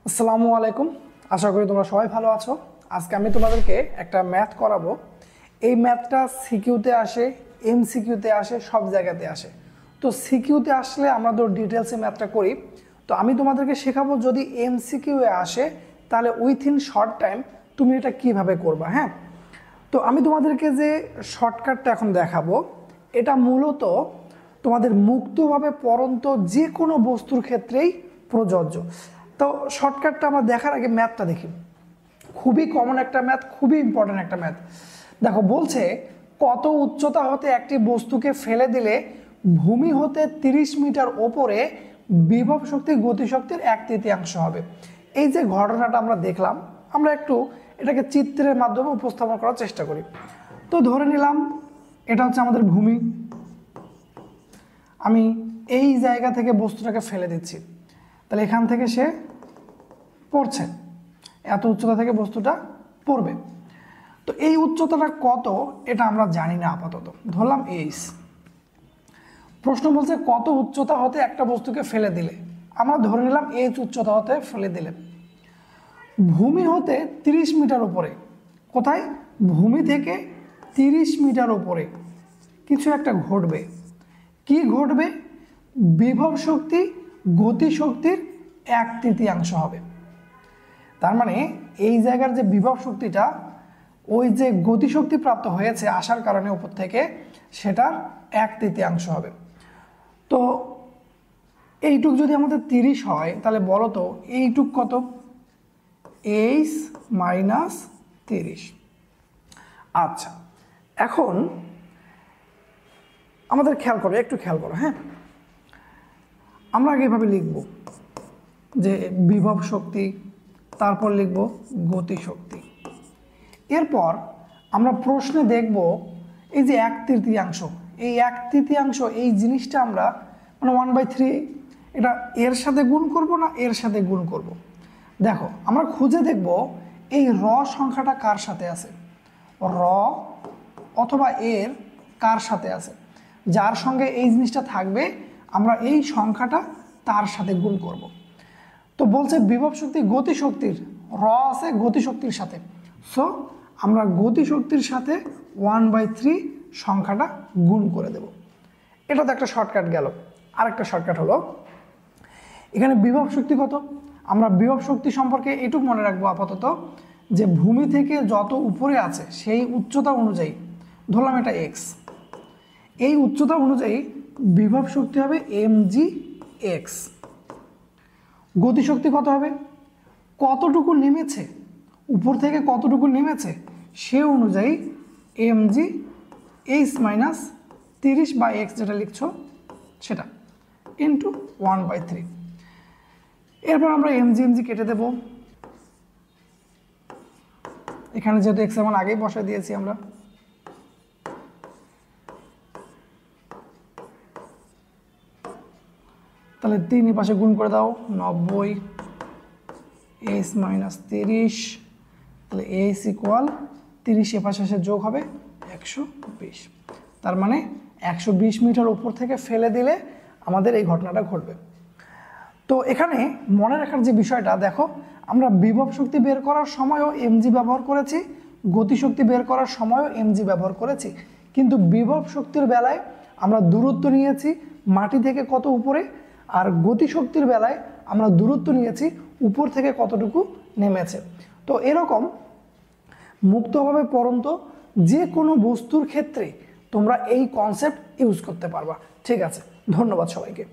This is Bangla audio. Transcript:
আসসালামু আলাইকুম। আশা করি তোমরা সবাই ভালো আছো। আজকে আমি তোমাদেরকে একটা ম্যাথ করাবো। এই ম্যাথটা সিকিউতে আসে, এমসিকিউতে আসে, সব জায়গাতে আসে। তো সিকিউতে আসলে আমরা তো ডিটেলসে ম্যাথটা করি। তো আমি তোমাদেরকে শেখাবো যদি এমসিকিউয়ে আসে তাহলে উইথিন শর্ট টাইম তুমি এটা কিভাবে করবা। হ্যাঁ, তো আমি তোমাদেরকে যে শর্টকাটটা এখন দেখাবো এটা মূলত তোমাদের মুক্তভাবে পড়ন্ত যে কোনো বস্তুর ক্ষেত্রেই প্রযোজ্য। তো শর্টকাটটা আমরা দেখার আগে ম্যাথটা দেখি। খুবই কমন একটা ম্যাথ, খুবই ইম্পর্ট্যান্ট একটা ম্যাথ। দেখো বলছে কত উচ্চতা হতে একটি বস্তুকে ফেলে দিলে ভূমি হতে 30 মিটার ওপরে বিভব শক্তি গতিশক্তির 1/3 হবে। এই যে ঘটনাটা আমরা দেখলাম, আমরা একটু এটাকে চিত্রের মাধ্যমে উপস্থাপন করার চেষ্টা করি। তো ধরে নিলাম এটা হচ্ছে আমাদের ভূমি, আমি এই জায়গা থেকে বস্তুটাকে ফেলে দিচ্ছি, তাহলে এখান থেকে সে পড়ছে, এত উচ্চতা থেকে বস্তুটা পড়বে। তো এই উচ্চতাটা কত এটা আমরা জানি না আপাতত, ধরলাম এইচ। প্রশ্ন বলছে কত উচ্চতা হতে একটা বস্তুকে ফেলে দিলে, আমরা ধরে নিলাম এইচ উচ্চতা হতে ফেলে দিলে ভূমি হতে 30 মিটার উপরে। কোথায়? ভূমি থেকে 30 মিটার উপরে কিছু একটা ঘটবে। কি ঘটবে? বিভব শক্তি গতিশক্তির 1/3 হবে। তার মানে এই জায়গার যে বিভব শক্তিটা, ওই যে গতিশক্তি প্রাপ্ত হয়েছে আসার কারণে উপর থেকে, সেটার 1/3 হবে। তো এইটুক যদি আমাদের 30 হয় তাহলে বলো তো এইটুক কত? H minus 30। আচ্ছা, এখন আমাদের খেয়াল করো, একটু খেয়াল করো। হ্যাঁ, আমরা আগে এভাবে লিখব যে বিভব শক্তি, তারপর লিখব গতিশক্তি। এরপর আমরা প্রশ্নে দেখব এই যে 1/3, এই 1/3 এই জিনিসটা আমরা মানে 1/3 এটা এর সাথে গুণ করব না এর সাথে গুণ করব। দেখো আমরা খুঁজে দেখব এই র সংখ্যাটা কার সাথে আছে, র অথবা এর কার সাথে আছে। যার সঙ্গে এই জিনিসটা থাকবে আমরা এই সংখ্যাটা তার সাথে গুণ করব। তো বলছে বিভব শক্তি গতিশক্তির, র আছে গতিশক্তির সাথে, সো আমরা গতিশক্তির সাথে 1/3 সংখ্যাটা গুণ করে দেব। এটা তো একটা শর্টকাট গেল। আরেকটা শর্টকাট হলো এখানে বিভব শক্তি কত, আমরা বিভব শক্তি সম্পর্কে এটুকু মনে রাখবো আপাতত যে ভূমি থেকে যত উপরে আছে সেই উচ্চতা অনুযায়ী, ধরলাম এটা এক্স, এই উচ্চতা অনুযায়ী বিভব শক্তি হবে mg x। গতিশক্তি কত হবে? কতটুকু নেমেছে, উপর থেকে কতটুকু নেমেছে সে অনুযায়ী mg h মাইনাস 30 বা x যেটা লিখছো সেটা ইন্টু 1/3। এরপর আমরা mg কেটে দেব। এখানে যেহেতু x এর মান আগেই বসায় দিয়েছি আমরা, তাহলে 3 পাশে গুণ করে দাও, 90 h মাইনাস 30, তাহলে h ইকুয়াল 30 এ পাশে যোগ হবে 120। তার মানে 120 মিটার উপর থেকে ফেলে দিলে আমাদের এই ঘটনাটা ঘটবে। তো এখানে মনে রাখার যে বিষয়টা, দেখো আমরা বিভব শক্তি বের করার সময়ও এমজি ব্যবহার করেছি, গতিশক্তি বের করার সময়ও এমজি ব্যবহার করেছি, কিন্তু বিভব শক্তির বেলায় আমরা দূরত্ব নিয়েছি মাটি থেকে কত উপরে, আর গতিশক্তির বেলায় আমরা দূরত্ব নিয়েছি উপর থেকে কতটুকু নেমেছে। তো এরকম মুক্তভাবে পড়ন্ত যে কোনো বস্তুর ক্ষেত্রে তোমরা এই কনসেপ্ট ইউজ করতে পারবা। ঠিক আছে, ধন্যবাদ সবাইকে।